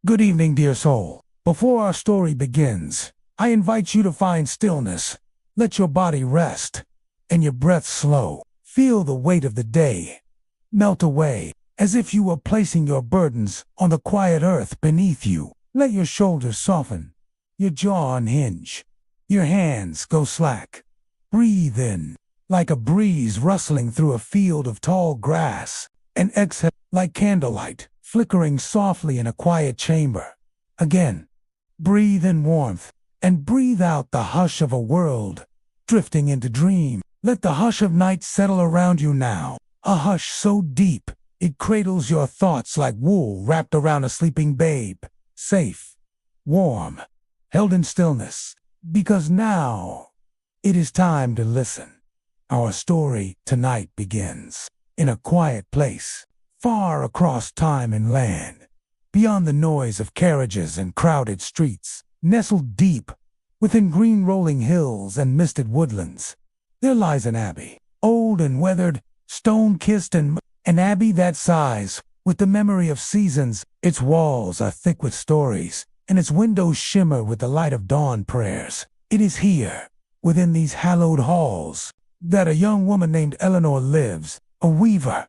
Good evening, dear soul. Before our story begins, I invite you to find stillness. Let your body rest and your breath slow. Feel the weight of the day melt away as if you were placing your burdens on the quiet earth beneath you. Let your shoulders soften, your jaw unhinge, your hands go slack. Breathe in like a breeze rustling through a field of tall grass, and exhale like candlelight flickering softly in a quiet chamber. Again, breathe in warmth and breathe out the hush of a world drifting into dream. Let the hush of night settle around you now, a hush so deep it cradles your thoughts like wool wrapped around a sleeping babe. Safe, warm, held in stillness, because now it is time to listen. Our story tonight begins in a quiet place, far across time and land, beyond the noise of carriages and crowded streets. Nestled deep within green rolling hills and misted woodlands, there lies an abbey, old and weathered, stone-kissed, and an abbey that sighs with the memory of seasons. Its walls are thick with stories, and its windows shimmer with the light of dawn prayers. It is here, within these hallowed halls, that a young woman named Elenor lives, a weaver,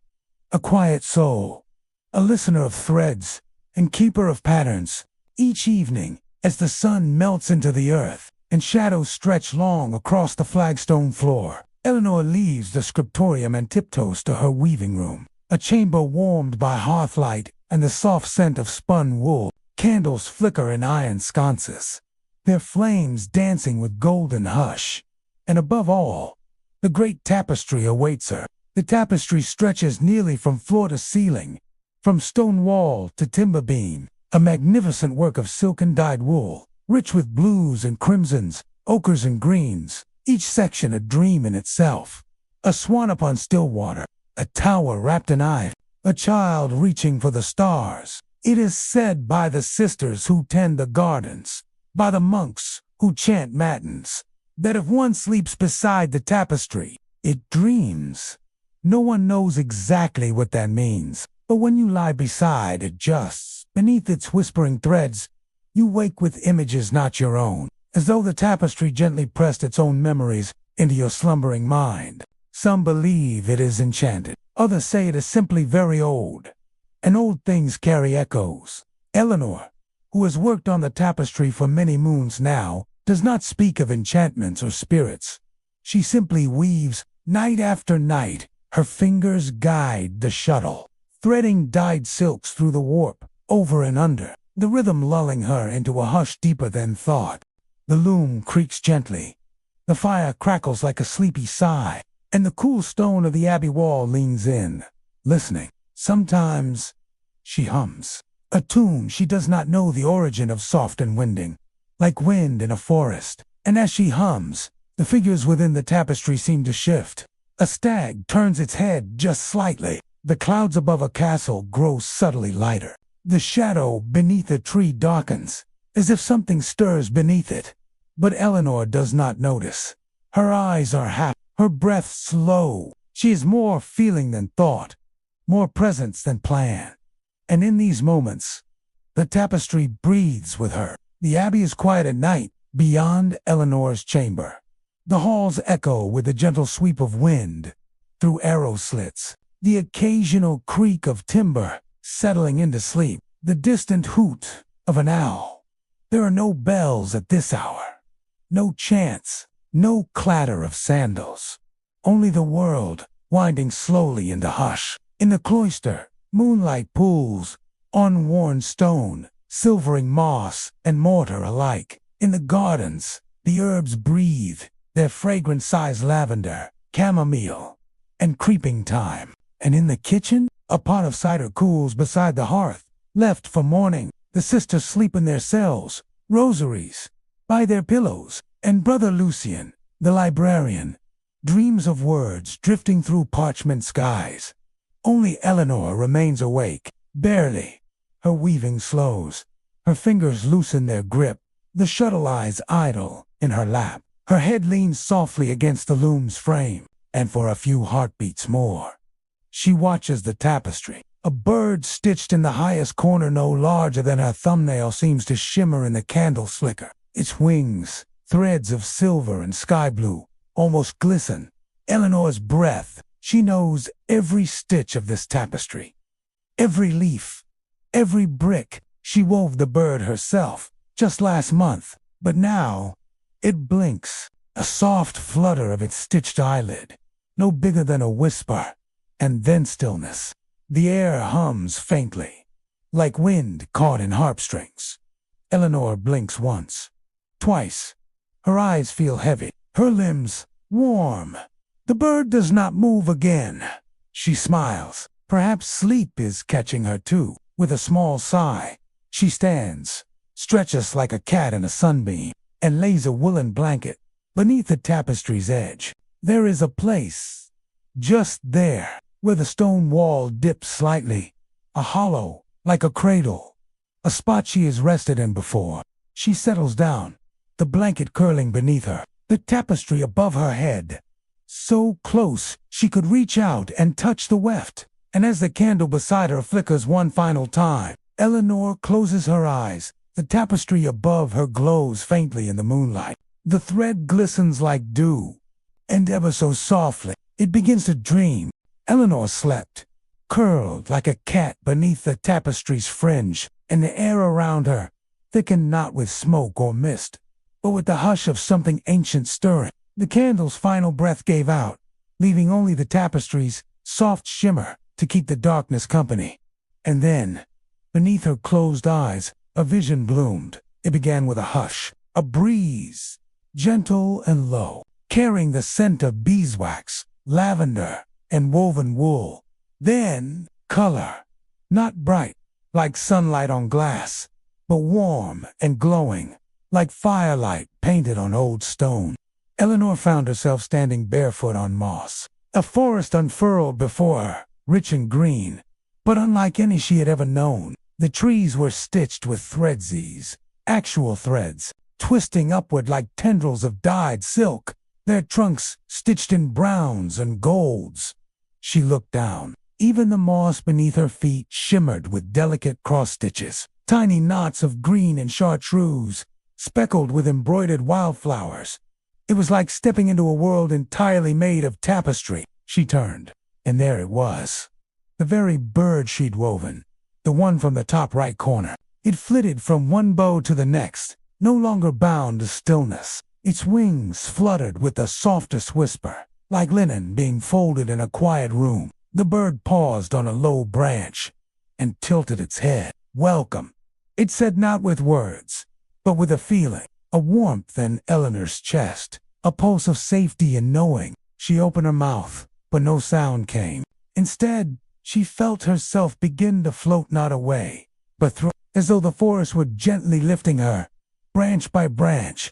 a quiet soul, a listener of threads and keeper of patterns. Each evening, as the sun melts into the earth and shadows stretch long across the flagstone floor, Elenor leaves the scriptorium and tiptoes to her weaving room, a chamber warmed by hearthlight and the soft scent of spun wool. Candles flicker in iron sconces, their flames dancing with golden hush. And above all, the great tapestry awaits her. The tapestry stretches nearly from floor to ceiling, from stone wall to timber beam, a magnificent work of silken dyed wool, rich with blues and crimsons, ochres and greens, each section a dream in itself. A swan upon still water, a tower wrapped in ivy, a child reaching for the stars. It is said by the sisters who tend the gardens, by the monks who chant matins, that if one sleeps beside the tapestry, it dreams. No one knows exactly what that means, but when you lie beside it, just beneath its whispering threads, you wake with images not your own, as though the tapestry gently pressed its own memories into your slumbering mind. Some believe it is enchanted, others say it is simply very old, and old things carry echoes. Elenor, who has worked on the tapestry for many moons now, does not speak of enchantments or spirits. She simply weaves night after night. Her fingers guide the shuttle, threading dyed silks through the warp, over and under, the rhythm lulling her into a hush deeper than thought. The loom creaks gently, the fire crackles like a sleepy sigh, and the cool stone of the abbey wall leans in, listening. Sometimes she hums, a tune she does not know the origin of, soft and winding, like wind in a forest. And as she hums, the figures within the tapestry seem to shift. A stag turns its head just slightly. The clouds above a castle grow subtly lighter. The shadow beneath a tree darkens, as if something stirs beneath it. But Elenor does not notice. Her eyes are happy, her breath slow. She is more feeling than thought, more presence than plan. And in these moments, the tapestry breathes with her. The abbey is quiet at night, beyond Eleanor's chamber. The halls echo with the gentle sweep of wind through arrow slits, the occasional creak of timber settling into sleep, the distant hoot of an owl. There are no bells at this hour, no chants, no clatter of sandals, only the world winding slowly into hush. In the cloister, moonlight pools on worn stone, silvering moss and mortar alike. In the gardens, the herbs breathe, their fragrant sighs lavender, chamomile, and creeping thyme. And in the kitchen, a pot of cider cools beside the hearth, left for morning. The sisters sleep in their cells, rosaries by their pillows, and Brother Lucien, the librarian, dreams of words drifting through parchment skies. Only Elenor remains awake, barely. Her weaving slows, her fingers loosen their grip, the shuttle lies idle in her lap. Her head leans softly against the loom's frame, and for a few heartbeats more, she watches the tapestry, A bird stitched in the highest corner, no larger than her thumbnail, seems to shimmer in the candle's flicker. Its wings, threads of silver and sky blue, almost glisten. Eleanor's breath. She knows every stitch of this tapestry. Every leaf, every brick. She wove the bird herself just last month, but now it blinks. A soft flutter of its stitched eyelid, no bigger than a whisper, and then stillness. The air hums faintly, like wind caught in harpstrings. Elenor blinks once, twice. Her eyes feel heavy, her limbs warm. The bird does not move again. She smiles. Perhaps sleep is catching her too. With a small sigh, she stands, stretches like a cat in a sunbeam, and lays a woolen blanket beneath the tapestry's edge. There is a place, just there, where the stone wall dips slightly, a hollow, like a cradle, a spot she has rested in before. She settles down, the blanket curling beneath her, the tapestry above her head, so close she could reach out and touch the weft. And as the candle beside her flickers one final time, Elenor closes her eyes. The tapestry above her glows faintly in the moonlight. The thread glistens like dew, and ever so softly, it begins to dream. Elenor slept, curled like a cat beneath the tapestry's fringe, and the air around her thickened not with smoke or mist, but with the hush of something ancient stirring. The candle's final breath gave out, leaving only the tapestry's soft shimmer to keep the darkness company. And then, beneath her closed eyes, a vision bloomed. It began with a hush, a breeze, gentle and low, carrying the scent of beeswax, lavender, and woven wool. Then, color, not bright, like sunlight on glass, but warm and glowing, like firelight painted on old stone. Elenor found herself standing barefoot on moss. A forest unfurled before her, rich and green, but unlike any she had ever known. The trees were stitched with threadsies, actual threads, twisting upward like tendrils of dyed silk, their trunks stitched in browns and golds. She looked down. Even the moss beneath her feet shimmered with delicate cross-stitches, tiny knots of green and chartreuse, speckled with embroidered wildflowers. It was like stepping into a world entirely made of tapestry. She turned, and there it was, the very bird she'd woven, the one from the top right corner. It flitted from one bow to the next, no longer bound to stillness. Its wings fluttered with the softest whisper, like linen being folded in a quiet room. The bird paused on a low branch and tilted its head. "Welcome," it said, not with words, but with a feeling, a warmth in Eleanor's chest, a pulse of safety and knowing. She opened her mouth, but no sound came. Instead, she felt herself begin to float not away, but through, as though the forest were gently lifting her, branch by branch,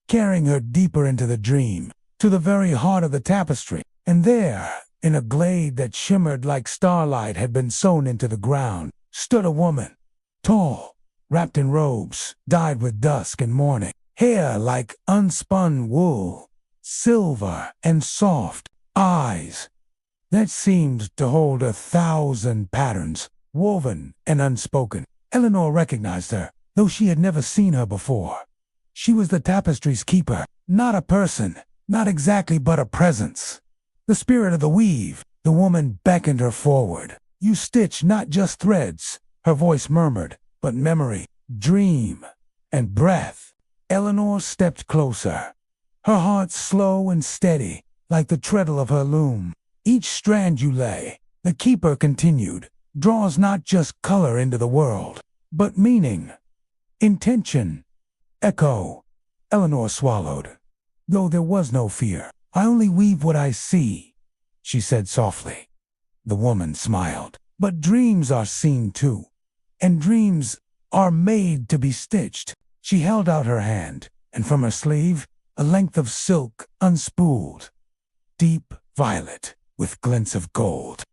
carrying her deeper into the dream, to the very heart of the tapestry. And there, in a glade that shimmered like starlight had been sewn into the ground, stood a woman, tall, wrapped in robes dyed with dusk and morning, hair like unspun wool, silver and soft, eyes that seemed to hold 1,000 patterns, woven and unspoken. Elenor recognized her, though she had never seen her before. She was the tapestry's keeper, not a person, not exactly, but a presence. The spirit of the weave. The woman beckoned her forward. "You stitch not just threads," her voice murmured, "but memory, dream, and breath." Elenor stepped closer, her heart slow and steady, like the treadle of her loom. "Each strand you lay," the keeper continued, "draws not just color into the world, but meaning, intention, echo." Elenor swallowed, though there was no fear. "I only weave what I see," she said softly. The woman smiled. "But dreams are seen too, and dreams are made to be stitched." She held out her hand, and from her sleeve, a length of silk unspooled, deep violet, with glints of gold.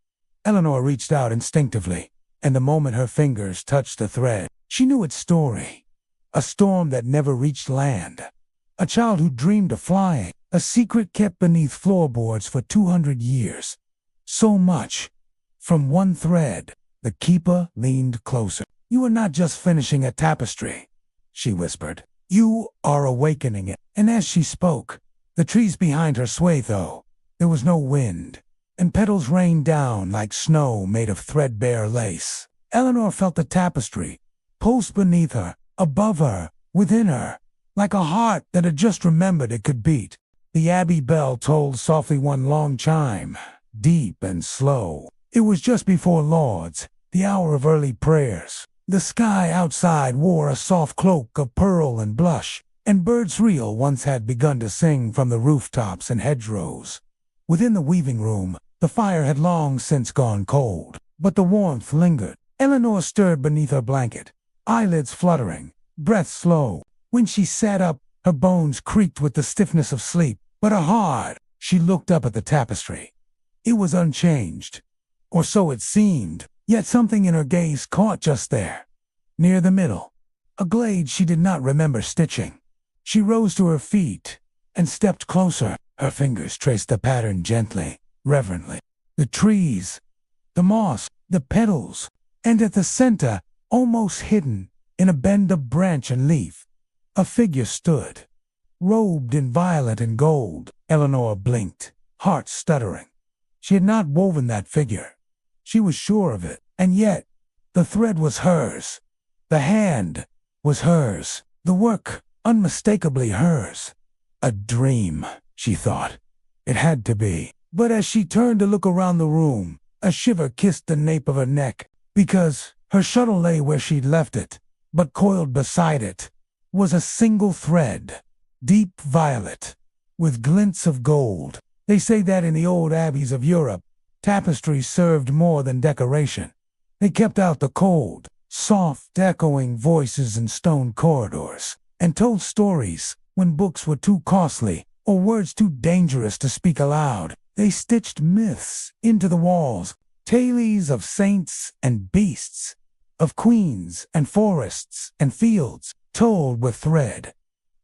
Elenor reached out instinctively, and the moment her fingers touched the thread, she knew its story. A storm that never reached land. A child who dreamed of flying. A secret kept beneath floorboards for 200 years. So much, from one thread, The keeper leaned closer. "You are not just finishing a tapestry," she whispered. "You are awakening it." And as she spoke, the trees behind her swayed though. There was no wind, and petals rained down like snow made of threadbare lace. Elenor felt the tapestry pulse beneath her, above her, within her, like a heart that had just remembered it could beat. The abbey bell tolled softly one long chime, deep and slow. It was just before Lauds, the hour of early prayers. The sky outside wore a soft cloak of pearl and blush, and birds real once had begun to sing from the rooftops and hedgerows. Within the weaving room, the fire had long since gone cold, but the warmth lingered. Elenor stirred beneath her blanket, eyelids fluttering, breath slow. When she sat up, her bones creaked with the stiffness of sleep, but her heart, she looked up at the tapestry. It was unchanged, or so it seemed, yet something in her gaze caught just there, near the middle, a glade she did not remember stitching. She rose to her feet and stepped closer. Her fingers traced the pattern gently, reverently. The trees, the moss, the petals, and at the center, almost hidden in a bend of branch and leaf, a figure stood, robed in violet and gold. Elenor blinked, heart stuttering. She had not woven that figure. She was sure of it, and yet the thread was hers. The hand was hers. The work unmistakably hers. A dream, she thought. It had to be. But as she turned to look around the room, a shiver kissed the nape of her neck, because her shuttle lay where she'd left it, but coiled beside it was a single thread, deep violet, with glints of gold. They say that in the old abbeys of Europe, tapestries served more than decoration. They kept out the cold, soft, echoing voices in stone corridors, and told stories when books were too costly or words too dangerous to speak aloud. They stitched myths into the walls, tales of saints and beasts, of queens and forests and fields, told with thread,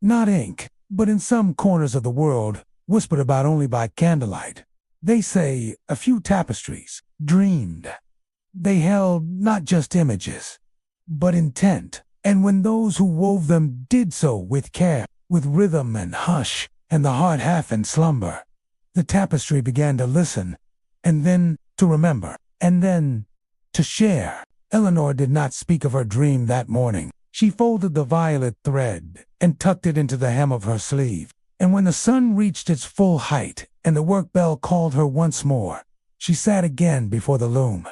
not ink, but in some corners of the world, whispered about only by candlelight. They say a few tapestries dreamed. They held not just images, but intent, and when those who wove them did so with care, with rhythm and hush, and the heart half in slumber, the tapestry began to listen, and then to remember, and then to share. Elenor did not speak of her dream that morning. She folded the violet thread and tucked it into the hem of her sleeve, and when the sun reached its full height and the work bell called her once more, she sat again before the loom.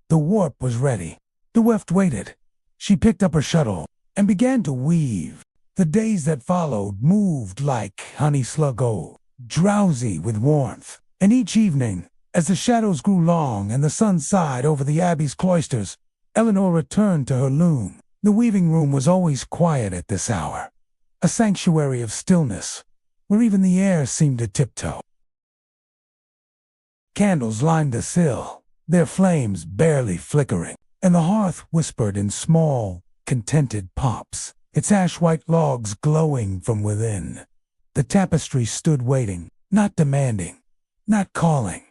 The warp was ready. The weft waited. She picked up her shuttle and began to weave. The days that followed moved like honey sluggo, drowsy with warmth, and each evening, as the shadows grew long and the sun sighed over the abbey's cloisters, Elenor returned to her loom. The weaving room was always quiet at this hour, a sanctuary of stillness, where even the air seemed to tiptoe. Candles lined the sill, their flames barely flickering, and the hearth whispered in small, contented pops, its ash-white logs glowing from within. The tapestry stood waiting, not demanding, not calling,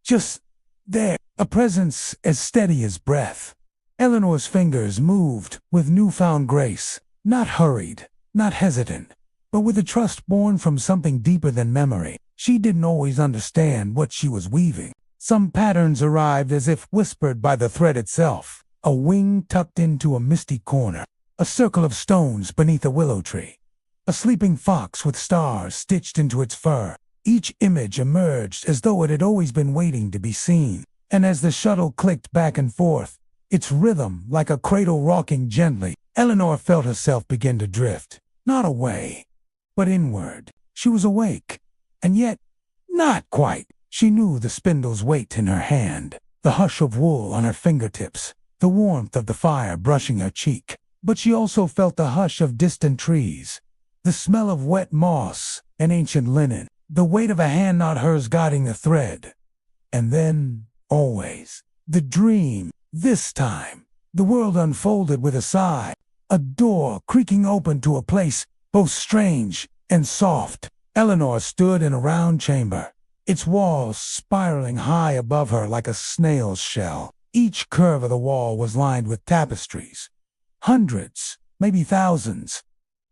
just there, a presence as steady as breath. Eleanor's fingers moved with newfound grace, not hurried, not hesitant, but with a trust born from something deeper than memory. She didn't always understand what she was weaving. Some patterns arrived as if whispered by the thread itself, a wing tucked into a misty corner, a circle of stones beneath a willow tree, a sleeping fox with stars stitched into its fur. Each image emerged as though it had always been waiting to be seen, and as the shuttle clicked back and forth, its rhythm like a cradle rocking gently, Elenor felt herself begin to drift, not away, but inward. She was awake, and yet not quite. She knew the spindle's weight in her hand, the hush of wool on her fingertips, the warmth of the fire brushing her cheek. But she also felt the hush of distant trees, the smell of wet moss and ancient linen, the weight of a hand not hers guiding the thread. And then, always, the dream. This time, the world unfolded with a sigh, a door creaking open to a place both strange and soft. Elenor stood in a round chamber, its walls spiraling high above her like a snail's shell. Each curve of the wall was lined with tapestries. Hundreds, maybe thousands,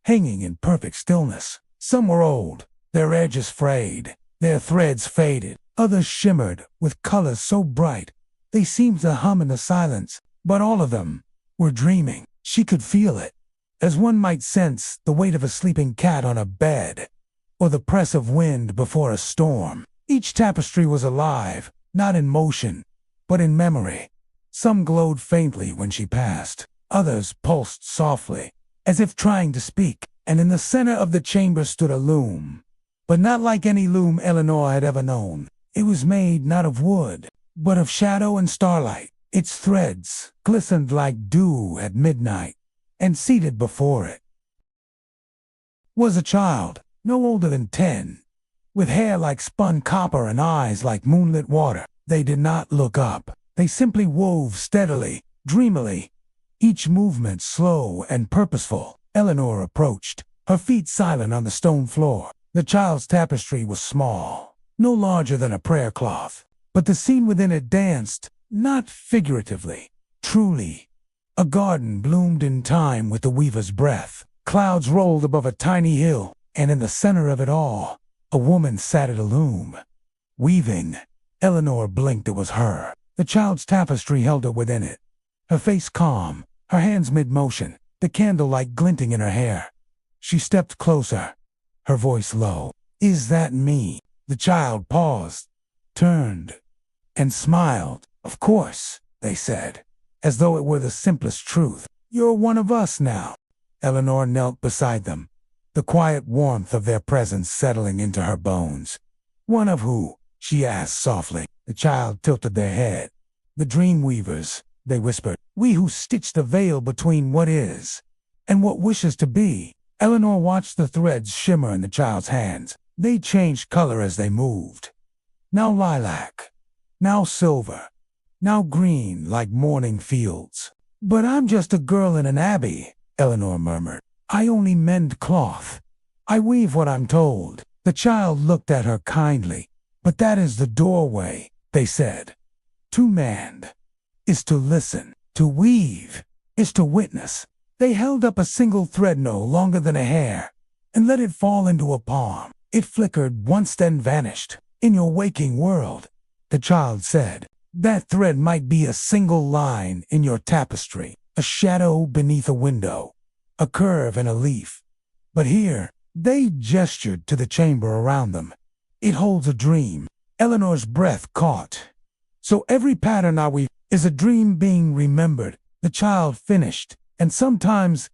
hanging in perfect stillness. Some were old, their edges frayed, their threads faded. Others shimmered with colors so bright they seemed to hum in the silence. But all of them were dreaming. She could feel it, as one might sense the weight of a sleeping cat on a bed, or the press of wind before a storm. Each tapestry was alive, not in motion, but in memory. Some glowed faintly when she passed. Others pulsed softly, as if trying to speak. And in the center of the chamber stood a loom, but not like any loom Elenor had ever known. It was made not of wood, but of shadow and starlight. Its threads glistened like dew at midnight, and seated before it was a child, no older than 10, with hair like spun copper and eyes like moonlit water. They did not look up. They simply wove steadily, dreamily, each movement slow and purposeful. Elenor approached, her feet silent on the stone floor. The child's tapestry was small, no larger than a prayer cloth, but the scene within it danced, not figuratively, truly. A garden bloomed in time with the weaver's breath. Clouds rolled above a tiny hill, and in the center of it all, a woman sat at a loom, weaving. Elenor blinked. It was her. The child's tapestry held her within it, her face calm, her hands mid-motion, the candlelight glinting in her hair. She stepped closer, her voice low. "Is that me?" The child paused, turned, and smiled. "Of course," they said, as though it were the simplest truth. "You're one of us now." Elenor knelt beside them, the quiet warmth of their presence settling into her bones. "One of who?" she asked softly. The child tilted their head. "The dream weavers," they whispered. "We who stitch the veil between what is and what wishes to be." Elenor watched the threads shimmer in the child's hands. They changed color as they moved. Now lilac, now silver, now green like morning fields. "But I'm just a girl in an abbey," Elenor murmured. "I only mend cloth. I weave what I'm told." The child looked at her kindly. "But that is the doorway," they said. "To mend is to listen. To weave is to witness." They held up a single thread no longer than a hair and let it fall into a palm. It flickered once, then vanished. "In your waking world," the child said, "that thread might be a single line in your tapestry, a shadow beneath a window, a curve in a leaf. But here," they gestured to the chamber around them, "it holds a dream." Eleanor's breath caught. "So every pattern I weave is a dream being remembered," the child finished. "And sometimes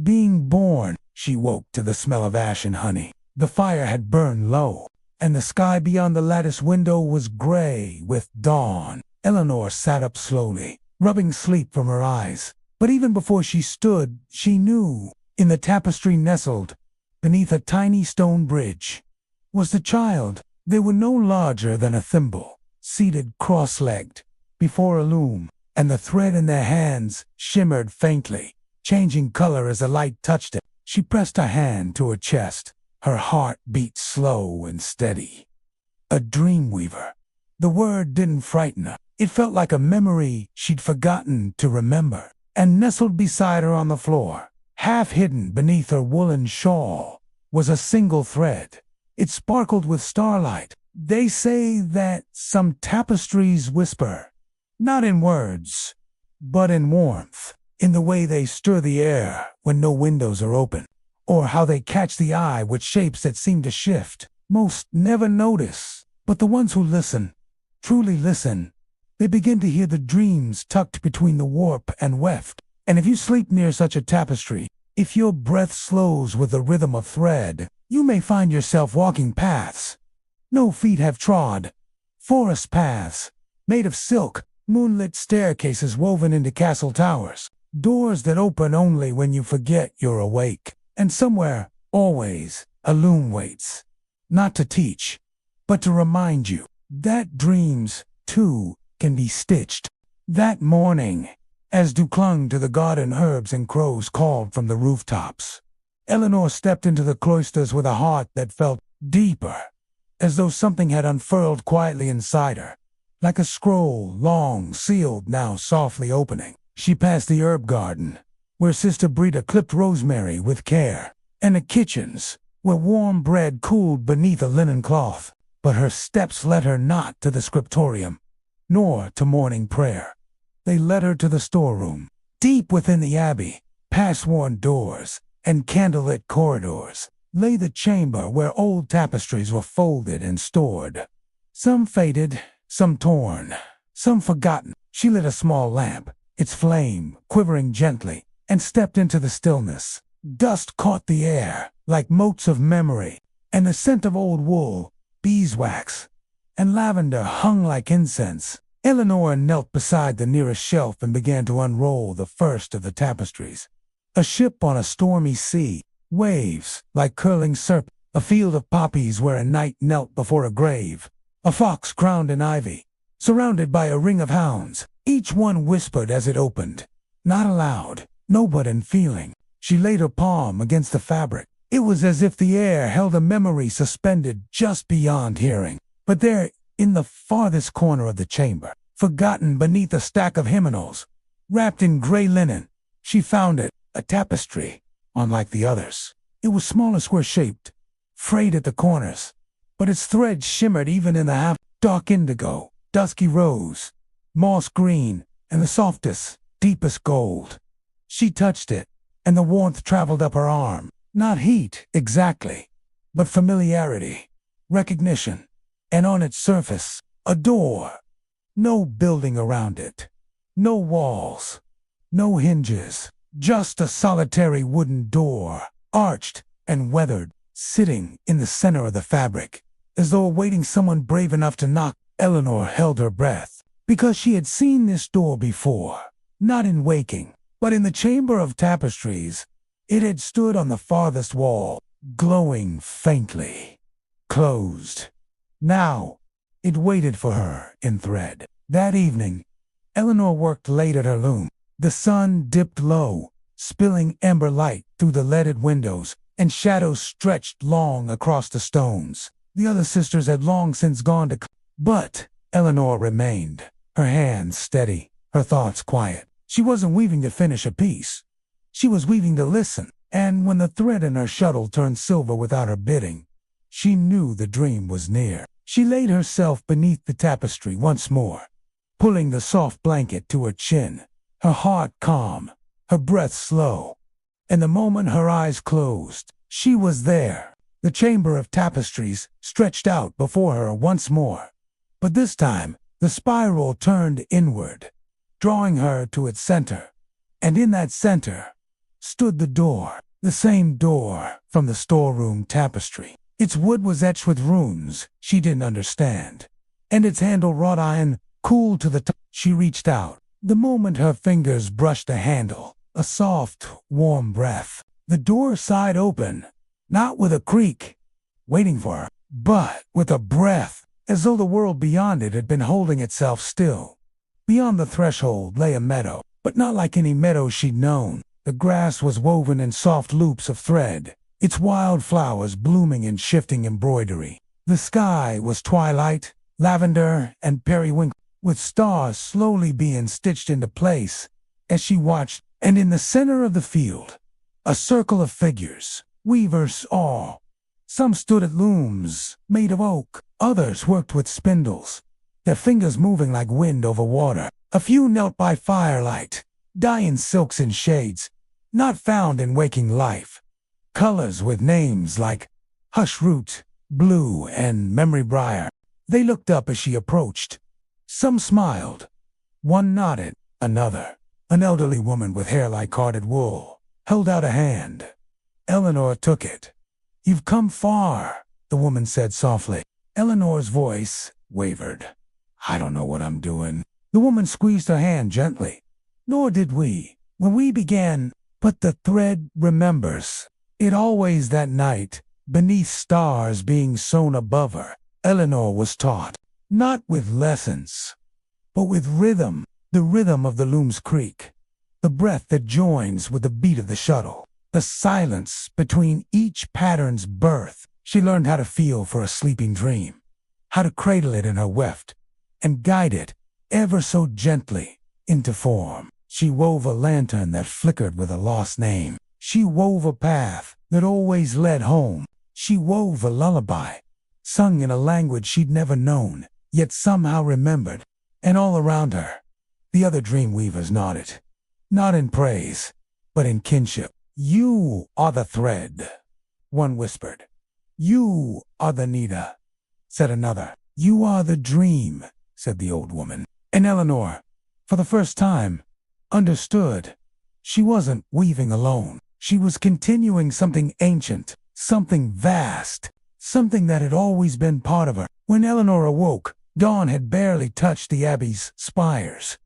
being born." She woke to the smell of ash and honey. The fire had burned low, and the sky beyond the lattice window was gray with dawn. Elenor sat up slowly, rubbing sleep from her eyes. But even before she stood, she knew, in the tapestry nestled beneath a tiny stone bridge, was the child. They were no larger than a thimble, seated cross-legged before a loom, and the thread in their hands shimmered faintly, changing color as the light touched it. She pressed her hand to her chest. Her heart beat slow and steady. A dream weaver. The word didn't frighten her. It felt like a memory she'd forgotten to remember. And nestled beside her on the floor, half hidden beneath her woolen shawl, was a single thread. It sparkled with starlight. They say that some tapestries whisper, not in words, but in warmth, in the way they stir the air when no windows are open, or how they catch the eye with shapes that seem to shift. Most never notice, but the ones who listen, truly listen, they begin to hear the dreams tucked between the warp and weft. And if you sleep near such a tapestry, if your breath slows with the rhythm of thread, you may find yourself walking paths no feet have trod, forest paths made of silk, moonlit staircases woven into castle towers, doors that open only when you forget you're awake. And somewhere, always, a loom waits, not to teach, but to remind you that dreams, too, can be stitched. That morning, as dew clung to the garden herbs and crows called from the rooftops, Elenor stepped into the cloisters with a heart that felt deeper, as though something had unfurled quietly inside her, like a scroll, long, sealed, now softly opening. She passed the herb garden, where Sister Brita clipped rosemary with care, and the kitchens, where warm bread cooled beneath a linen cloth. But her steps led her not to the scriptorium, nor to morning prayer. They led her to the storeroom, deep within the abbey, past worn doors and candlelit corridors, lay the chamber where old tapestries were folded and stored. Some faded, some torn, some forgotten. She lit a small lamp, its flame quivering gently, and stepped into the stillness. Dust caught the air like motes of memory, and the scent of old wool, beeswax, and lavender hung like incense. Elenor knelt beside the nearest shelf and began to unroll the first of the tapestries. A ship on a stormy sea, waves like curling serpents, a field of poppies where a knight knelt before a grave, a fox crowned in ivy, surrounded by a ring of hounds. Each one whispered as it opened, not aloud, no, but in feeling. She laid her palm against the fabric. It was as if the air held a memory suspended just beyond hearing. But there, in the farthest corner of the chamber, forgotten beneath a stack of hymnals, wrapped in gray linen, she found it, a tapestry, unlike the others. It was small and square-shaped, frayed at the corners, but its threads shimmered even in the half dark indigo, dusky rose, moss green, and the softest, deepest gold. She touched it, and the warmth traveled up her arm. Not heat, exactly, but familiarity, recognition, and on its surface, a door. No building around it, no walls, no hinges, just a solitary wooden door, arched and weathered, sitting in the center of the fabric, as though awaiting someone brave enough to knock. Elenor held her breath, because she had seen this door before, not in waking, but in the chamber of tapestries. It had stood on the farthest wall, glowing faintly, closed. Now, it waited for her in thread. That evening, Elenor worked late at her loom. The sun dipped low, spilling amber light through the leaded windows, and shadows stretched long across the stones. The other sisters had long since gone to but Elenor remained, her hands steady, her thoughts quiet. She wasn't weaving to finish a piece. She was weaving to listen, and when the thread in her shuttle turned silver without her bidding, she knew the dream was near. She laid herself beneath the tapestry once more, pulling the soft blanket to her chin, her heart calm, her breath slow. And the moment her eyes closed, she was there. The chamber of tapestries stretched out before her once more. But this time, the spiral turned inward, drawing her to its center. And in that center stood the door, the same door from the storeroom tapestry. Its wood was etched with runes she didn't understand, and its handle wrought iron, cool to the touch. She reached out. The moment her fingers brushed the handle, a soft, warm breath. The door sighed open, not with a creak, waiting for her, but with a breath, as though the world beyond it had been holding itself still. Beyond the threshold lay a meadow, but not like any meadow she'd known. The grass was woven in soft loops of thread, its wild flowers blooming in shifting embroidery. The sky was twilight, lavender, and periwinkle, with stars slowly being stitched into place as she watched. And in the center of the field, a circle of figures, weavers all. Some stood at looms made of oak, others worked with spindles, their fingers moving like wind over water. A few knelt by firelight, dyeing silks in shades not found in waking life, colors with names like hushroot, blue, and memory briar. They looked up as she approached. Some smiled, one nodded, another, an elderly woman with hair like carded wool, held out a hand. Elenor took it. "You've come far," the woman said softly. Eleanor's voice wavered. "I don't know what I'm doing." The woman squeezed her hand gently. "Nor did we, when we began, but the thread remembers. It always that night, beneath stars being sewn above her, Elenor was taught, not with lessons, but with rhythm, the rhythm of the loom's creak, the breath that joins with the beat of the shuttle, the silence between each pattern's birth. She learned how to feel for a sleeping dream, how to cradle it in her weft, and guide it, ever so gently, into form. She wove a lantern that flickered with a lost name. She wove a path that always led home. She wove a lullaby, sung in a language she'd never known, yet somehow remembered. And all around her, the other dream weavers nodded, not in praise, but in kinship. "You are the thread," one whispered. "You are the Nita," said another. "You are the dream," said the old woman. And Elenor, for the first time, understood. She wasn't weaving alone. She was continuing something ancient, something vast, something that had always been part of her. When Elenor awoke, dawn had barely touched the abbey's spires.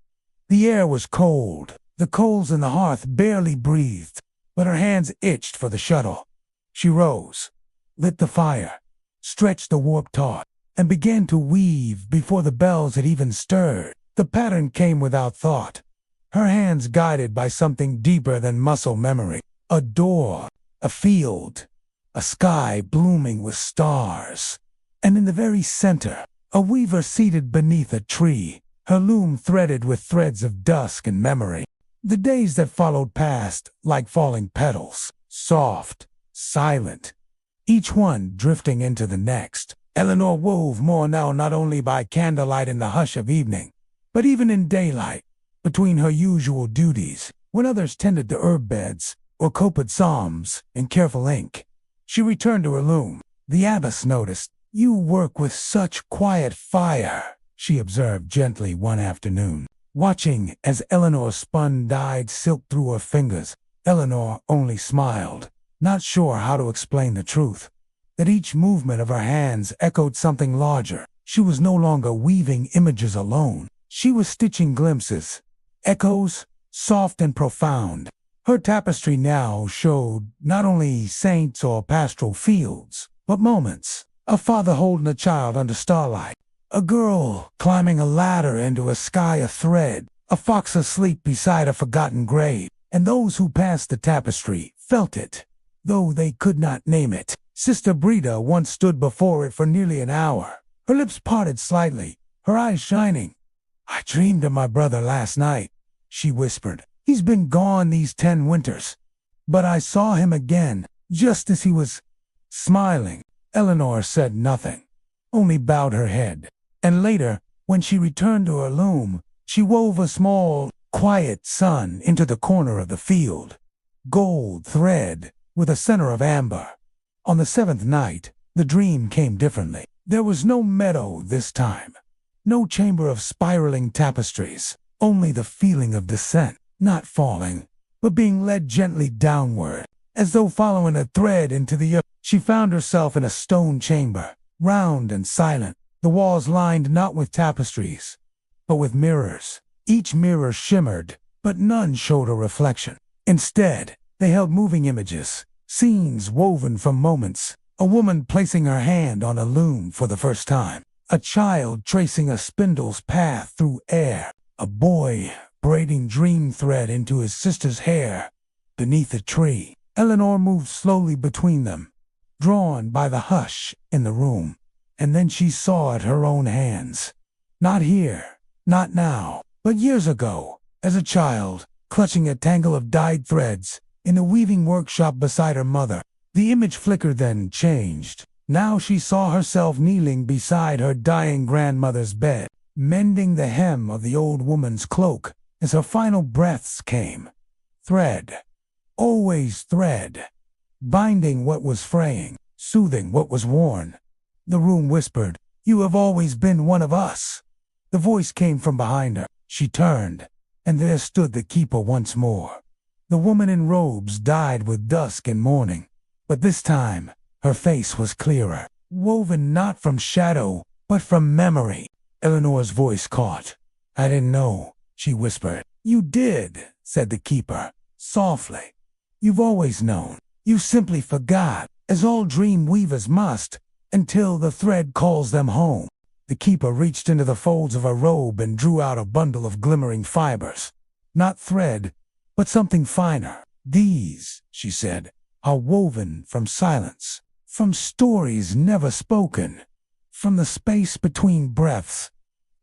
The air was cold. The coals in the hearth barely breathed, but her hands itched for the shuttle. She rose, lit the fire, stretched the warp taut, and began to weave before the bells had even stirred. The pattern came without thought, her hands guided by something deeper than muscle memory. A door, a field, a sky blooming with stars, and in the very center, a weaver seated beneath a tree, her loom threaded with threads of dusk and memory. The days that followed passed like falling petals, soft, silent, each one drifting into the next. Elenor wove more now, not only by candlelight in the hush of evening, but even in daylight, between her usual duties, when others tended the herb beds or copied psalms in careful ink. She returned to her loom. The abbess noticed. "You work with such quiet fire," she observed gently one afternoon. Watching as Elenor spun dyed silk through her fingers, Elenor only smiled, not sure how to explain the truth, that each movement of her hands echoed something larger. She was no longer weaving images alone. She was stitching glimpses, echoes, soft and profound. Her tapestry now showed not only saints or pastoral fields, but moments. A father holding a child under starlight, a girl climbing a ladder into a sky of thread, a fox asleep beside a forgotten grave, and those who passed the tapestry felt it, though they could not name it. Sister Breda once stood before it for nearly an hour, her lips parted slightly, her eyes shining. "I dreamed of my brother last night," she whispered. "He's been gone these 10 winters, but I saw him again, just as he was." Smiling, Elenor said nothing, only bowed her head. And later, when she returned to her loom, she wove a small, quiet sun into the corner of the field, gold thread with a center of amber. On the 7th night, the dream came differently. There was no meadow this time, no chamber of spiraling tapestries, only the feeling of descent, not falling, but being led gently downward, as though following a thread into the earth. She found herself in a stone chamber, round and silent, the walls lined not with tapestries, but with mirrors. Each mirror shimmered, but none showed a reflection. Instead, they held moving images, scenes woven from moments, a woman placing her hand on a loom for the first time, a child tracing a spindle's path through air, a boy braiding dream thread into his sister's hair beneath a tree. Elenor moved slowly between them, drawn by the hush in the room, and then she saw at her own hands. Not here, not now, but years ago, as a child, clutching a tangle of dyed threads in the weaving workshop beside her mother. The image flickered, then changed. Now she saw herself kneeling beside her dying grandmother's bed, mending the hem of the old woman's cloak as her final breaths came. Thread, always thread, binding what was fraying, soothing what was worn. The room whispered, "You have always been one of us." The voice came from behind her. She turned, and there stood the keeper once more. The woman in robes dyed with dusk and mourning, but this time her face was clearer, woven not from shadow, but from memory. Eleanor's voice caught. "I didn't know," she whispered. "You did," said the keeper, softly. "You've always known. You simply forgot, as all dream weavers must, until the thread calls them home." The keeper reached into the folds of her robe and drew out a bundle of glimmering fibers. Not thread, but something finer. "These," she said, "are woven from silence, from stories never spoken, from the space between breaths,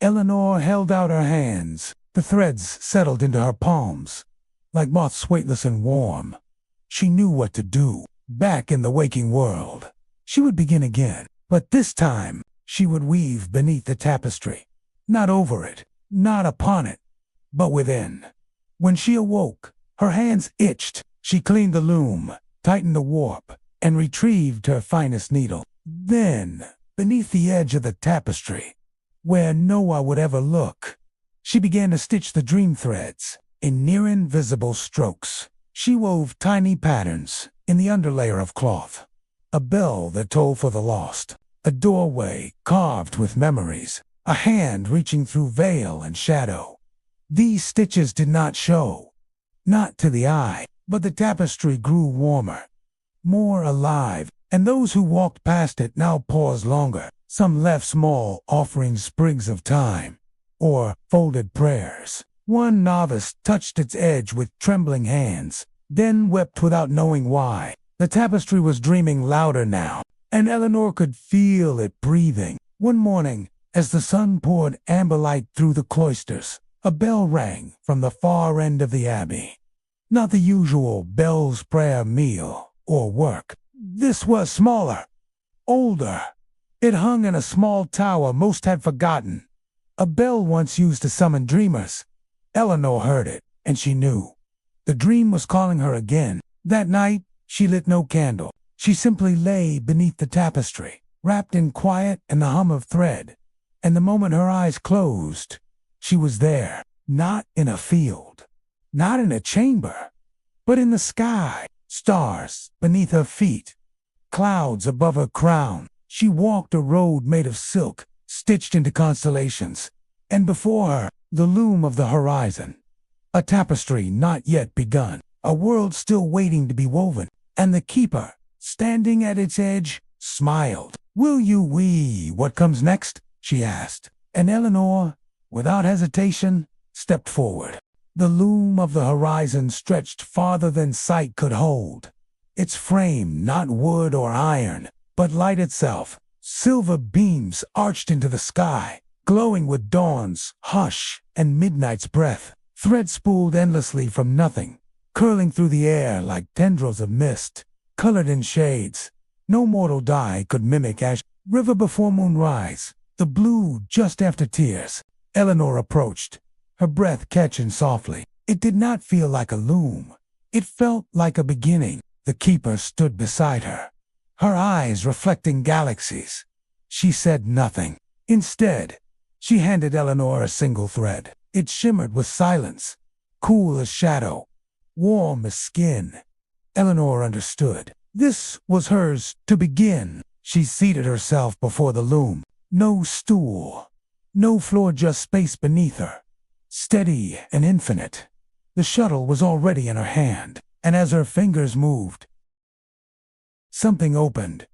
Elenor held out her hands. The threads settled into her palms, like moths weightless and warm. She knew what to do. Back in the waking world, she would begin again. But this time, she would weave beneath the tapestry. Not over it, not upon it, but within. When she awoke, her hands itched. She cleaned the loom, tightened the warp, and retrieved her finest needle. Then, beneath the edge of the tapestry, where no one would ever look, she began to stitch the dream threads in near invisible strokes. She wove tiny patterns in the underlayer of cloth. A bell that tolled for the lost, a doorway carved with memories, a hand reaching through veil and shadow. These stitches did not show, not to the eye, but the tapestry grew warmer, more alive, and those who walked past it now paused longer. Some left small offering sprigs of thyme, or folded prayers. One novice touched its edge with trembling hands, then wept without knowing why. The tapestry was dreaming louder now, and Elenor could feel it breathing. One morning, as the sun poured amber light through the cloisters, a bell rang from the far end of the abbey. Not the usual bell's prayer meal or work. This was smaller, older. It hung in a small tower most had forgotten. A bell once used to summon dreamers. Elenor heard it, and she knew. The dream was calling her again. That night, she lit no candle. She simply lay beneath the tapestry, wrapped in quiet and the hum of thread. And the moment her eyes closed, she was there, not in a field, not in a chamber, but in the sky. Stars beneath her feet, clouds above her crown. She walked a road made of silk, stitched into constellations, and before her, the loom of the horizon. A tapestry not yet begun, a world still waiting to be woven, and the keeper, standing at its edge, smiled. "Will you weave what comes next?" she asked, and Elenor, without hesitation, stepped forward. The loom of the horizon stretched farther than sight could hold, its frame not wood or iron, but light itself. Silver beams arched into the sky, glowing with dawn's hush and midnight's breath. Threads spooled endlessly from nothing, curling through the air like tendrils of mist, colored in shades no mortal dye could mimic. Ash river before moonrise, the blue just after tears. Elenor approached, her breath catching softly. It did not feel like a loom. It felt like a beginning. The keeper stood beside her, her eyes reflecting galaxies. She said nothing. Instead, she handed Elenor a single thread. It shimmered with silence, cool as shadow, warm as skin. Elenor understood. This was hers to begin. She seated herself before the loom. No stool, no floor, just space beneath her, steady and infinite. The shuttle was already in her hand, and as her fingers moved, something opened,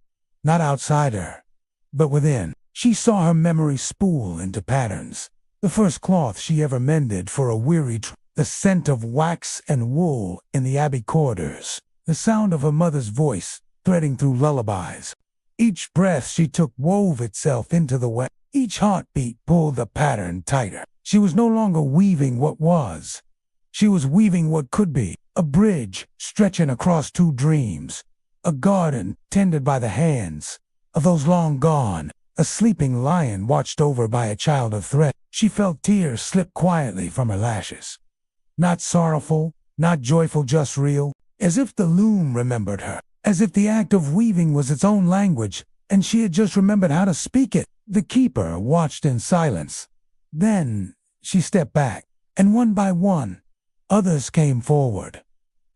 not outside her, but within. She saw her memory spool into patterns. The first cloth she ever mended for a weary the scent of wax and wool in the abbey corridors, the sound of her mother's voice threading through lullabies. Each breath she took wove itself into the web. Each heartbeat pulled the pattern tighter. She was no longer weaving what was. She was weaving what could be. A bridge stretching across two dreams. A garden tended by the hands of those long gone. A sleeping lion watched over by a child of threat. She felt tears slip quietly from her lashes. Not sorrowful, not joyful, just real, as if the loom remembered her, as if the act of weaving was its own language, and she had just remembered how to speak it. The keeper watched in silence. Then she stepped back, and one by one, others came forward.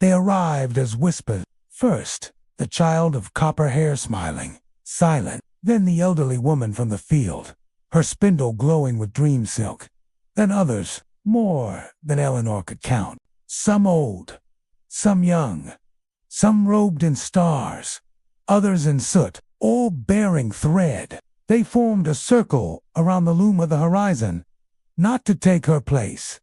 They arrived as whispers. First, the child of copper hair smiling, silent. Then the elderly woman from the field, her spindle glowing with dream silk. Then others, more than Elenor could count. Some old, some young, some robed in stars, others in soot, all bearing thread. They formed a circle around the loom of the horizon, not to take her place,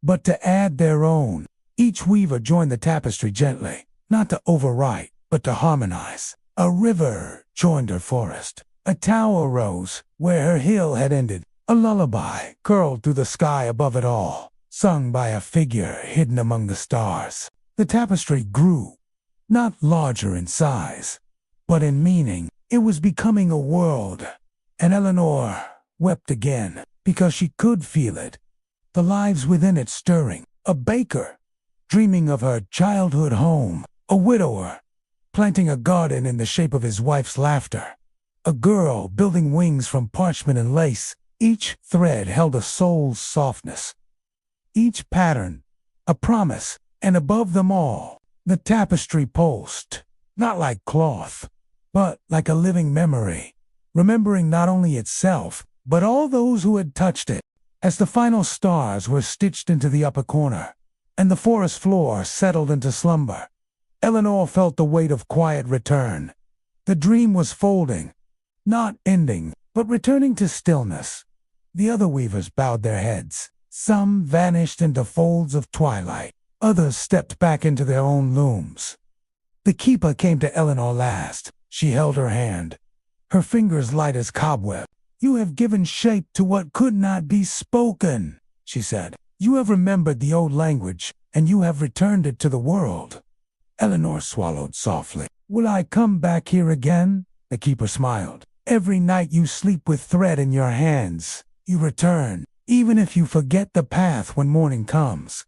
but to add their own. Each weaver joined the tapestry gently, not to overwrite, but to harmonize. A river joined her forest. A tower rose where her hill had ended. A lullaby curled through the sky above it all, sung by a figure hidden among the stars. The tapestry grew, not larger in size, but in meaning. It was becoming a world, and Elenor wept again because she could feel it, the lives within it stirring. A baker, dreaming of her childhood home. A widower, planting a garden in the shape of his wife's laughter. A girl building wings from parchment and lace. Each thread held a soul's softness. Each pattern, a promise, and above them all, the tapestry pulsed, not like cloth, but like a living memory, remembering not only itself, but all those who had touched it. As the final stars were stitched into the upper corner, and the forest floor settled into slumber, Elenor felt the weight of quiet return. The dream was folding, not ending, but returning to stillness. The other weavers bowed their heads. Some vanished into folds of twilight. Others stepped back into their own looms. The keeper came to Elenor last. She held her hand, her fingers light as cobweb. "You have given shape to what could not be spoken," she said. "You have remembered the old language, and you have returned it to the world." Elenor swallowed softly. "Will I come back here again?" The keeper smiled. "Every night you sleep with thread in your hands. You return, even if you forget the path when morning comes."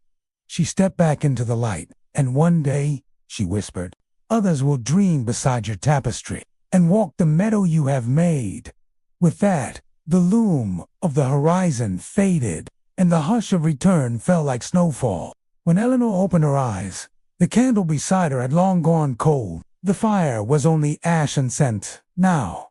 She stepped back into the light. "And one day," she whispered, "others will dream beside your tapestry and walk the meadow you have made." With that, the loom of the horizon faded, and the hush of return fell like snowfall. When Elenor opened her eyes, the candle beside her had long gone cold. The fire was only ash and scent now.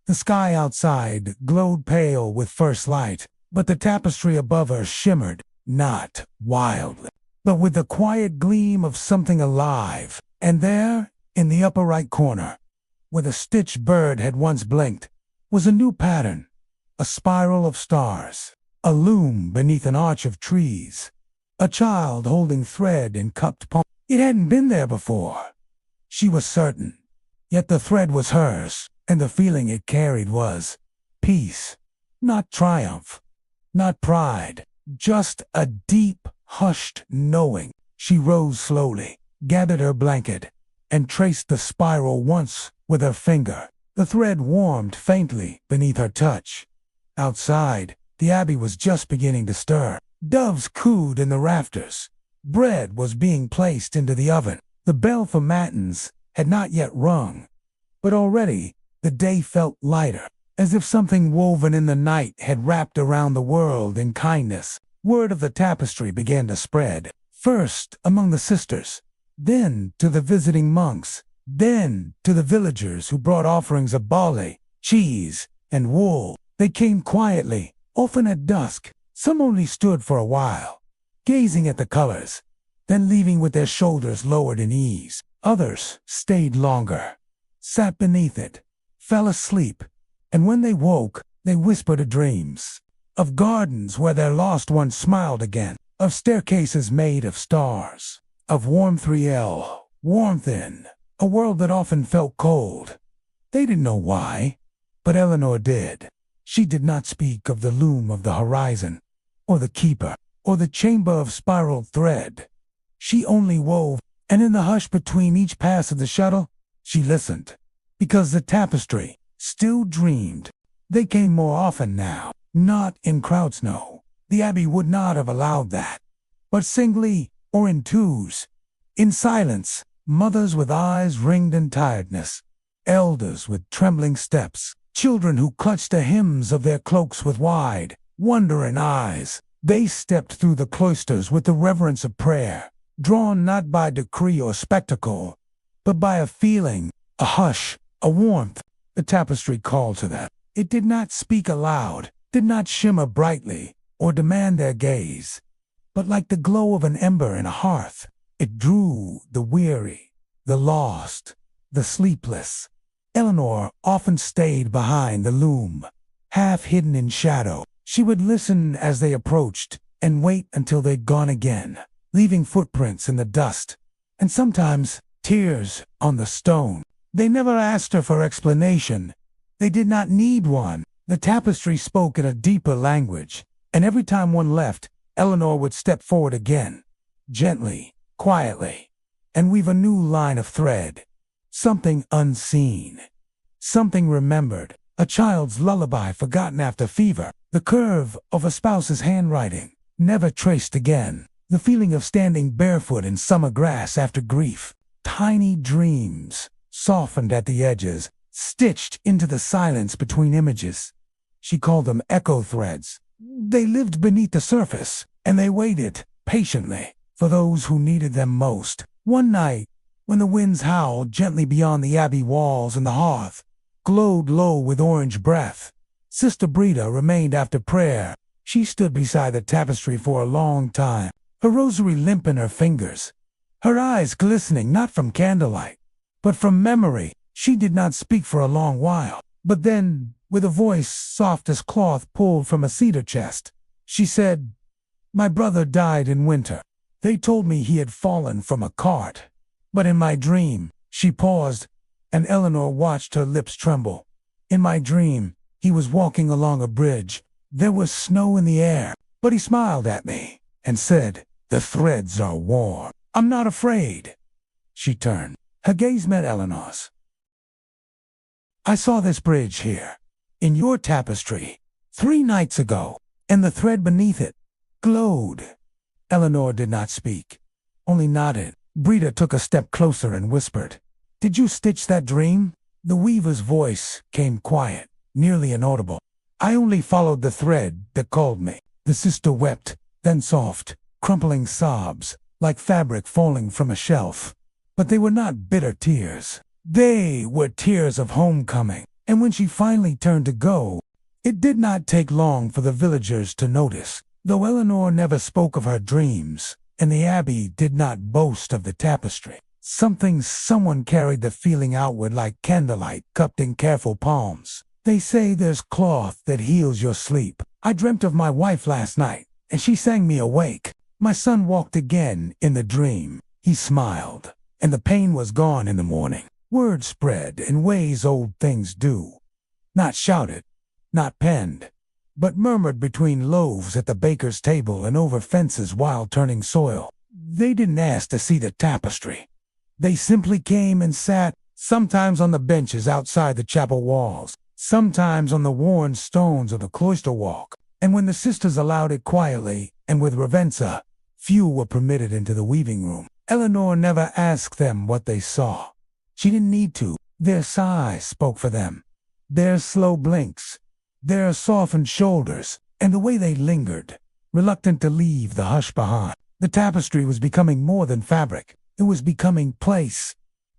The sky outside glowed pale with first light, but the tapestry above her shimmered, not wildly, but with the quiet gleam of something alive. And there, in the upper right corner, where the stitched bird had once blinked, was a new pattern, a spiral of stars, a loom beneath an arch of trees, a child holding thread in cupped palm. It hadn't been there before, she was certain, yet the thread was hers, and the feeling it carried was peace, not triumph, not pride, just a deep, hushed knowing. She rose slowly, gathered her blanket, and traced the spiral once with her finger. The thread warmed faintly beneath her touch. Outside, the abbey was just beginning to stir. Doves cooed in the rafters. Bread was being placed into the oven. The bell for matins had not yet rung, but already the day felt lighter, as if something woven in the night had wrapped around the world in kindness. Word of the tapestry began to spread, first among the sisters, then to the visiting monks, then to the villagers who brought offerings of barley, cheese, and wool. They came quietly, often at dusk. Some only stood for a while, gazing at the colors, then leaving with their shoulders lowered in ease. Others stayed longer, sat beneath it, fell asleep, and when they woke, they whispered of dreams, of gardens where their lost ones smiled again, of staircases made of stars, of warmth real, warmth in, a world that often felt cold. They didn't know why, but Elenor did. She did not speak of the loom of the horizon, or the keeper, or the chamber of spiraled thread. She only wove, and in the hush between each pass of the shuttle, she listened, because the tapestry still dreamed. They came more often now, not in crowds, no. The abbey would not have allowed that, but singly or in twos, in silence, mothers with eyes ringed in tiredness, elders with trembling steps, children who clutched the hems of their cloaks with wide, wondering eyes. They stepped through the cloisters with the reverence of prayer, drawn not by decree or spectacle, but by a feeling, a hush, a warmth. The tapestry called to them. It did not speak aloud, did not shimmer brightly, or demand their gaze, but like the glow of an ember in a hearth, it drew the weary, the lost, the sleepless. Elenor often stayed behind the loom, half hidden in shadow. She would listen as they approached and wait until they'd gone again, leaving footprints in the dust, and sometimes tears on the stone. They never asked her for explanation. They did not need one. The tapestry spoke in a deeper language, and every time one left, Elenor would step forward again, gently, quietly, and weave a new line of thread. Something unseen. Something remembered. A child's lullaby forgotten after fever. The curve of a spouse's handwriting, never traced again. The feeling of standing barefoot in summer grass after grief. Tiny dreams, softened at the edges, stitched into the silence between images. She called them echo threads. They lived beneath the surface, and they waited, patiently, for those who needed them most. One night, when the winds howled gently beyond the abbey walls and the hearth glowed low with orange breath, Sister Brita remained after prayer. She stood beside the tapestry for a long time, her rosary limp in her fingers, her eyes glistening not from candlelight, but from memory. She did not speak for a long while, but then, with a voice soft as cloth pulled from a cedar chest, she said, "My brother died in winter. They told me he had fallen from a cart. But in my dream," she paused, and Elenor watched her lips tremble. "In my dream, he was walking along a bridge. There was snow in the air, but he smiled at me and said, 'The threads are warm. I'm not afraid.'" She turned. Her gaze met Eleanor's. "I saw this bridge here, in your tapestry, 3 nights ago, and the thread beneath it glowed." Elenor did not speak, only nodded. Brita took a step closer and whispered, "Did you stitch that dream?" The weaver's voice came quiet, nearly inaudible. "I only followed the thread that called me." The sister wept, then soft, crumpling sobs, like fabric falling from a shelf. But they were not bitter tears. They were tears of homecoming. And when she finally turned to go, it did not take long for the villagers to notice. Though Elenor never spoke of her dreams, and the abbey did not boast of the tapestry, someone carried the feeling outward like candlelight cupped in careful palms. "They say there's cloth that heals your sleep. I dreamt of my wife last night, and she sang me awake. My son walked again in the dream. He smiled, and the pain was gone in the morning." Word spread in ways old things do. Not shouted, not penned, but murmured between loaves at the baker's table and over fences while turning soil. They didn't ask to see the tapestry. They simply came and sat, sometimes on the benches outside the chapel walls, sometimes on the worn stones of the cloister walk. And when the sisters allowed it quietly, and with reverence, few were permitted into the weaving room. Elenor never asked them what they saw. She didn't need to. Their sighs spoke for them. Their slow blinks, their softened shoulders, and the way they lingered, reluctant to leave the hush behind. The tapestry was becoming more than fabric. It was becoming place,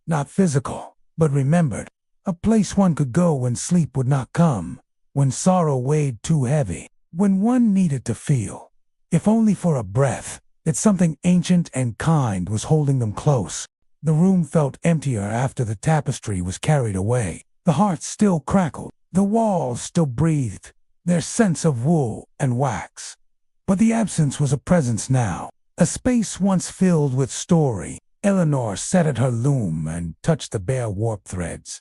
not physical, but remembered. A place one could go when sleep would not come, when sorrow weighed too heavy, when one needed to feel, if only for a breath, that something ancient and kind was holding them close. The room felt emptier after the tapestry was carried away. The hearth still crackled. The walls still breathed their scents of wool and wax. But the absence was a presence now, a space once filled with story. Elenor sat at her loom and touched the bare warp threads.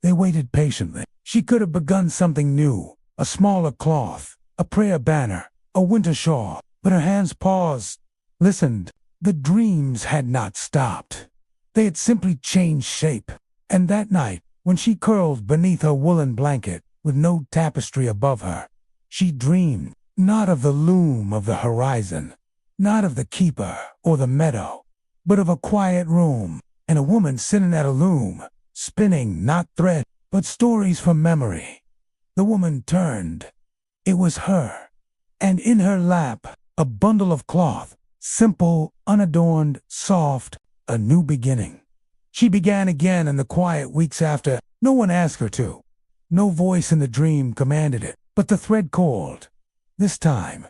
They waited patiently. She could have begun something new, a smaller cloth, a prayer banner, a winter shawl, but her hands paused, listened. The dreams had not stopped. They had simply changed shape. And that night, when she curled beneath her woolen blanket, with no tapestry above her, she dreamed not of the loom of the horizon, not of the keeper or the meadow, but of a quiet room, and a woman sitting at a loom, spinning not thread, but stories from memory. The woman turned. It was her, and in her lap, a bundle of cloth, simple, unadorned, soft, a new beginning. She began again in the quiet weeks after. No one asked her to. No voice in the dream commanded it, but the thread called. This time,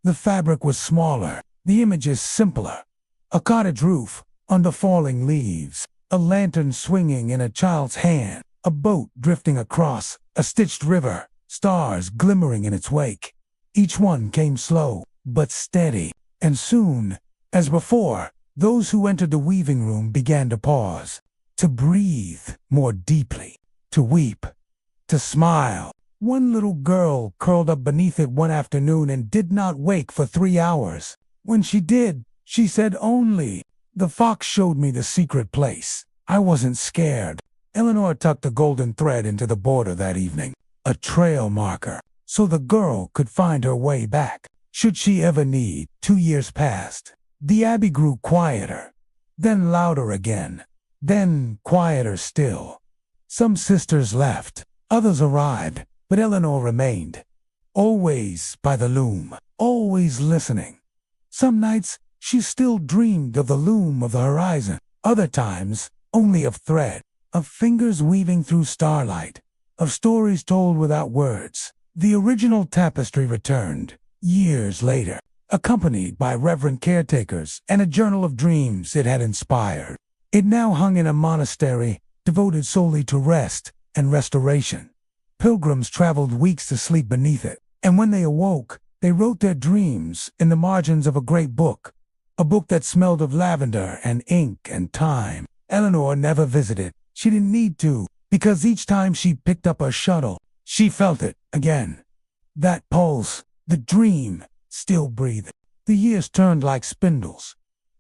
the fabric was smaller, the images simpler. A cottage roof, under falling leaves, a lantern swinging in a child's hand, a boat drifting across, a stitched river, stars glimmering in its wake. Each one came slow, but steady, and soon, as before, those who entered the weaving room began to pause, to breathe more deeply, to weep, to smile. One little girl curled up beneath it one afternoon and did not wake for 3 hours. When she did, she said only, "The fox showed me the secret place. I wasn't scared." Elenor tucked a golden thread into the border that evening, a trail marker, so the girl could find her way back, should she ever need. 2 years passed. The abbey grew quieter, then louder again, then quieter still. Some sisters left, others arrived, but Elenor remained, always by the loom, always listening. Some nights she still dreamed of the loom of the horizon, other times only of thread, of fingers weaving through starlight, of stories told without words. The original tapestry returned, years later, accompanied by reverent caretakers and a journal of dreams it had inspired. It now hung in a monastery devoted solely to rest and restoration. Pilgrims traveled weeks to sleep beneath it, and when they awoke, they wrote their dreams in the margins of a great book, a book that smelled of lavender and ink and time. Elenor never visited. She didn't need to, because each time she picked up her shuttle, she felt it again. That pulse, the dream, still breathing. The years turned like spindles,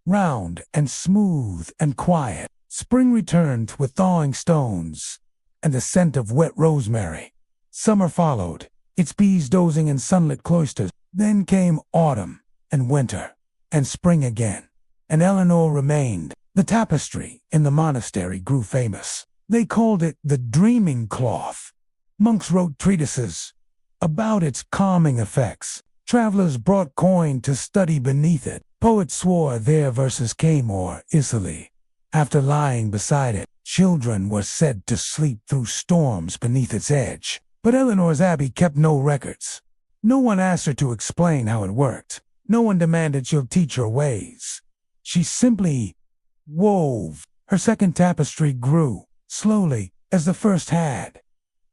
round and smooth and quiet. Spring returned with thawing stones and the scent of wet rosemary. Summer followed, its bees dozing in sunlit cloisters. Then came autumn and winter and spring again, and Elenor remained. The tapestry in the monastery grew famous. They called it the dreaming cloth. Monks wrote treatises about its calming effects. Travelers brought coin to study beneath it. Poets swore their verses came more easily after lying beside it. Children were said to sleep through storms beneath its edge. But Eleanor's abbey kept no records. No one asked her to explain how it worked. No one demanded she'll teach her ways. She simply wove. Her second tapestry grew, slowly, as the first had.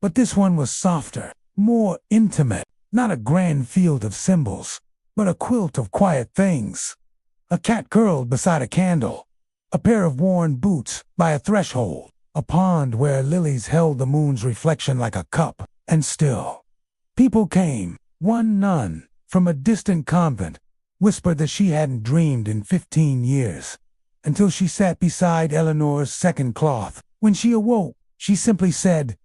But this one was softer, more intimate, not a grand field of symbols, but a quilt of quiet things. A cat curled beside a candle, a pair of worn boots by a threshold, a pond where lilies held the moon's reflection like a cup, and still. People came. One nun, from a distant convent, whispered that she hadn't dreamed in 15 years, until she sat beside Eleanor's second cloth. When she awoke, she simply said,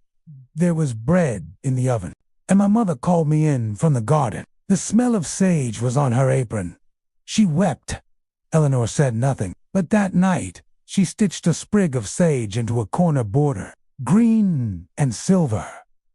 "There was bread in the oven, and my mother called me in from the garden." The smell of sage was on her apron. She wept. Elenor said nothing, but that night she stitched a sprig of sage into a corner border, green and silver.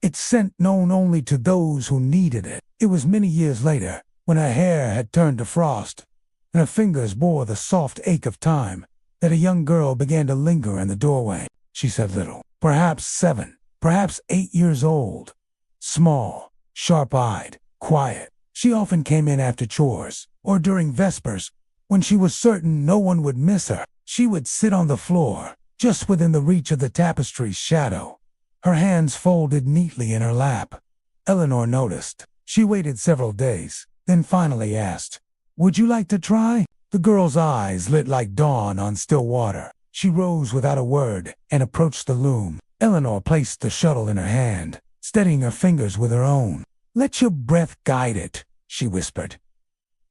Its scent known only to those who needed it. It was many years later, when her hair had turned to frost, and her fingers bore the soft ache of time, that a young girl began to linger in the doorway. She said little, perhaps 7, perhaps 8 years old. Small, sharp-eyed, quiet. She often came in after chores, or during vespers, when she was certain no one would miss her. She would sit on the floor, just within the reach of the tapestry's shadow, her hands folded neatly in her lap. Elenor noticed. She waited several days, then finally asked, "Would you like to try?" The girl's eyes lit like dawn on still water. She rose without a word and approached the loom. Elenor placed the shuttle in her hand, steadying her fingers with her own. "Let your breath guide it," she whispered.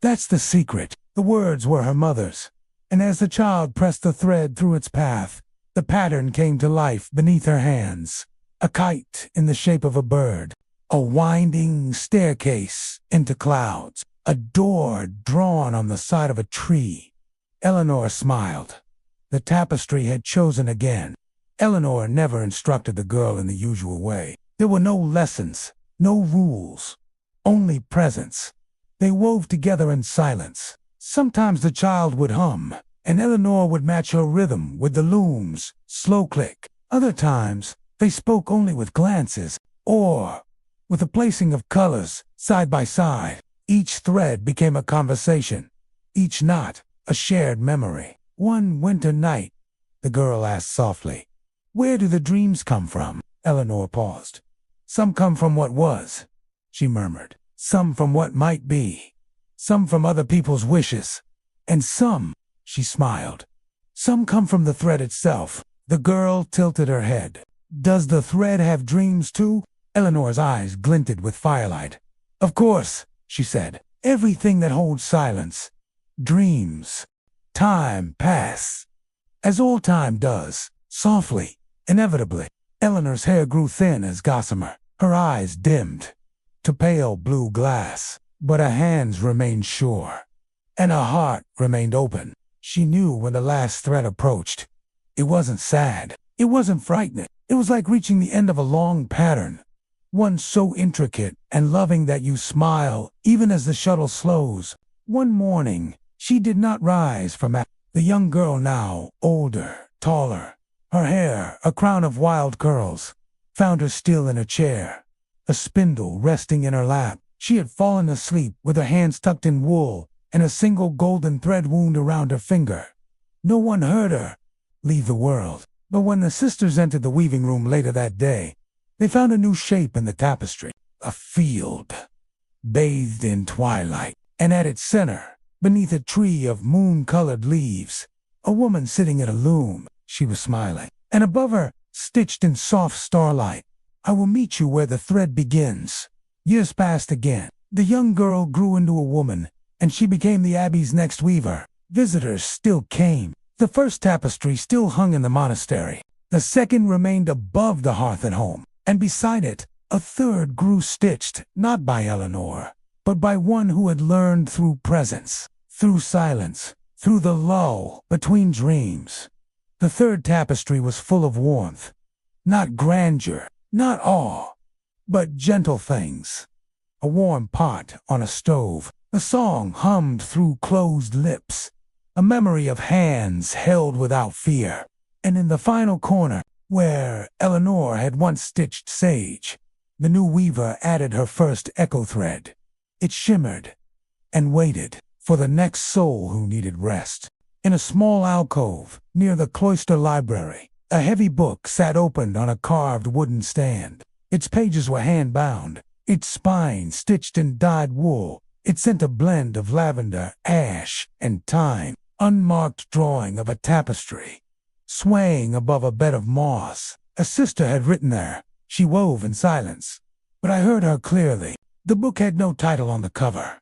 "That's the secret." The words were her mother's, and as the child pressed the thread through its path, the pattern came to life beneath her hands. A kite in the shape of a bird, a winding staircase into clouds, a door drawn on the side of a tree. Elenor smiled. The tapestry had chosen again. Elenor never instructed the girl in the usual way. There were no lessons, no rules, only presence. They wove together in silence. Sometimes the child would hum, and Elenor would match her rhythm with the loom's slow click. Other times, they spoke only with glances, or with the placing of colors side by side. Each thread became a conversation, each knot a shared memory. One winter night, the girl asked softly, "Where do the dreams come from?" Elenor paused. "Some come from what was," she murmured. "Some from what might be. Some from other people's wishes. And some," she smiled, "some come from the thread itself." The girl tilted her head. "Does the thread have dreams too?" Eleanor's eyes glinted with firelight. "Of course," she said. "Everything that holds silence. Dreams. Time pass. As all time does, softly, inevitably." Eleanor's hair grew thin as gossamer. Her eyes dimmed to pale blue glass, but her hands remained sure, and her heart remained open. She knew when the last thread approached. It wasn't sad. It wasn't frightening. It was like reaching the end of a long pattern, one so intricate and loving that you smile even as the shuttle slows. One morning, she did not rise from the young girl, now older, taller, her hair a crown of wild curls, found her still in a chair, a spindle resting in her lap. She had fallen asleep with her hands tucked in wool and a single golden thread wound around her finger. No one heard her leave the world. But when the sisters entered the weaving room later that day, they found a new shape in the tapestry. A field, bathed in twilight, and at its center, beneath a tree of moon-colored leaves, a woman sitting at a loom. She was smiling, and above her, stitched in soft starlight, "I will meet you where the thread begins." Years passed again. The young girl grew into a woman, and she became the abbey's next weaver. Visitors still came. The first tapestry still hung in the monastery. The second remained above the hearth at home, and beside it, a third grew stitched, not by Elenor, but by one who had learned through presence, through silence, through the lull between dreams. The third tapestry was full of warmth, not grandeur, not awe, but gentle things. A warm pot on a stove, a song hummed through closed lips, a memory of hands held without fear. And in the final corner, where Elenor had once stitched sage, the new weaver added her first echo thread. It shimmered and waited for the next soul who needed rest. In a small alcove near the cloister library, a heavy book sat opened on a carved wooden stand. Its pages were hand-bound, its spine stitched in dyed wool. It sent a blend of lavender, ash, and thyme. Unmarked drawing of a tapestry, swaying above a bed of moss. A sister had written there. She wove in silence, but I heard her clearly. The book had no title on the cover,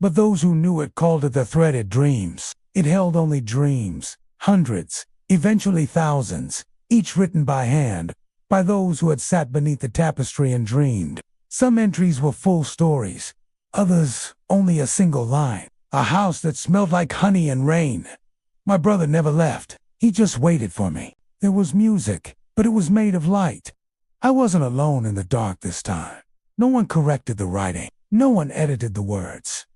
but those who knew it called it the Threaded Dreams. It held only dreams, hundreds, eventually thousands, each written by hand, by those who had sat beneath the tapestry and dreamed. Some entries were full stories, others only a single line. A house that smelled like honey and rain. My brother never left. He just waited for me. There was music, but it was made of light. I wasn't alone in the dark this time. No one corrected the writing. No one edited the words.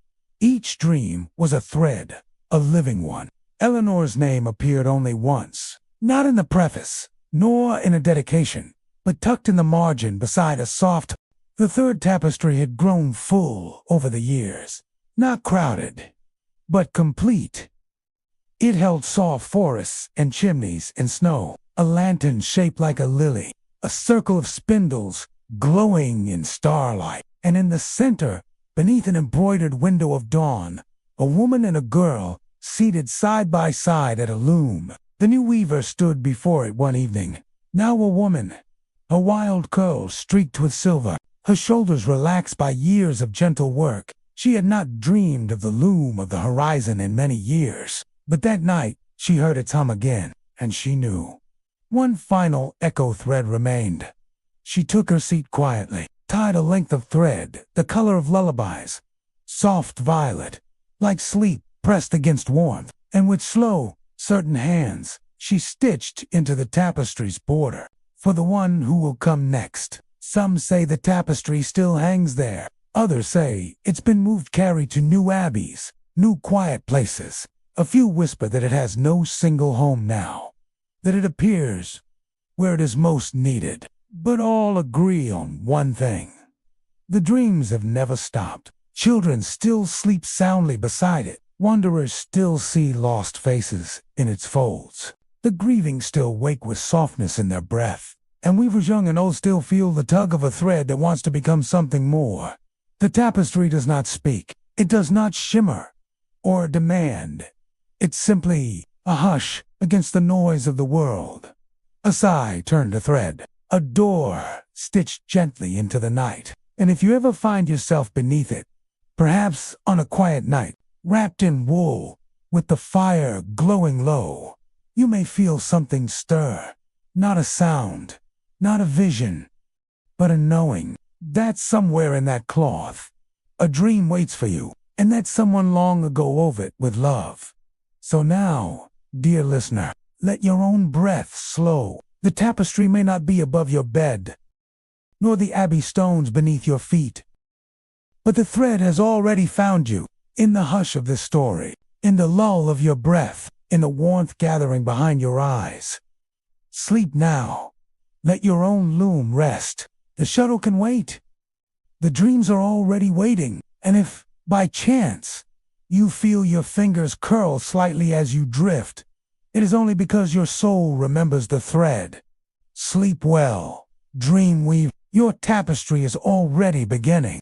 Each dream was a thread, a living one. Eleanor's name appeared only once, not in the preface, nor in a dedication, but tucked in the margin beside a soft. The third tapestry had grown full over the years. Not crowded, but complete. It held soft forests and chimneys and snow, a lantern shaped like a lily, a circle of spindles glowing in starlight, and in the center, beneath an embroidered window of dawn, a woman and a girl seated side by side at a loom. The new weaver stood before it one evening, now a woman, her wild curls streaked with silver, her shoulders relaxed by years of gentle work. She had not dreamed of the loom of the horizon in many years, but that night she heard its hum again, and she knew. One final echo thread remained. She took her seat quietly, tied a length of thread, the color of lullabies, soft violet, like sleep pressed against warmth, and with slow, certain hands, she stitched into the tapestry's border, for the one who will come next. Some say the tapestry still hangs there. Others say it's been moved, carried to new abbeys, new quiet places. A few whisper that it has no single home now, that it appears where it is most needed. But all agree on one thing. The dreams have never stopped. Children still sleep soundly beside it. Wanderers still see lost faces in its folds. The grieving still wake with softness in their breath. And weavers young and old still feel the tug of a thread that wants to become something more. The tapestry does not speak. It does not shimmer or demand. It's simply a hush against the noise of the world. A sigh turned to thread. a door stitched gently into the night. And if you ever find yourself beneath it, perhaps on a quiet night, wrapped in wool, with the fire glowing low, you may feel something stir. Not a sound, not a vision, but a knowing that somewhere in that cloth, a dream waits for you, and that someone long ago wove it with love. So now, dear listener, let your own breath slow. The tapestry may not be above your bed, nor the abbey stones beneath your feet, but the thread has already found you in the hush of this story, in the lull of your breath, in the warmth gathering behind your eyes. Sleep now. Let your own loom rest. The shuttle can wait. The dreams are already waiting, and if, by chance, you feel your fingers curl slightly as you drift, it is only because your soul remembers the thread. Sleep well. Dream weave. Your tapestry is already beginning.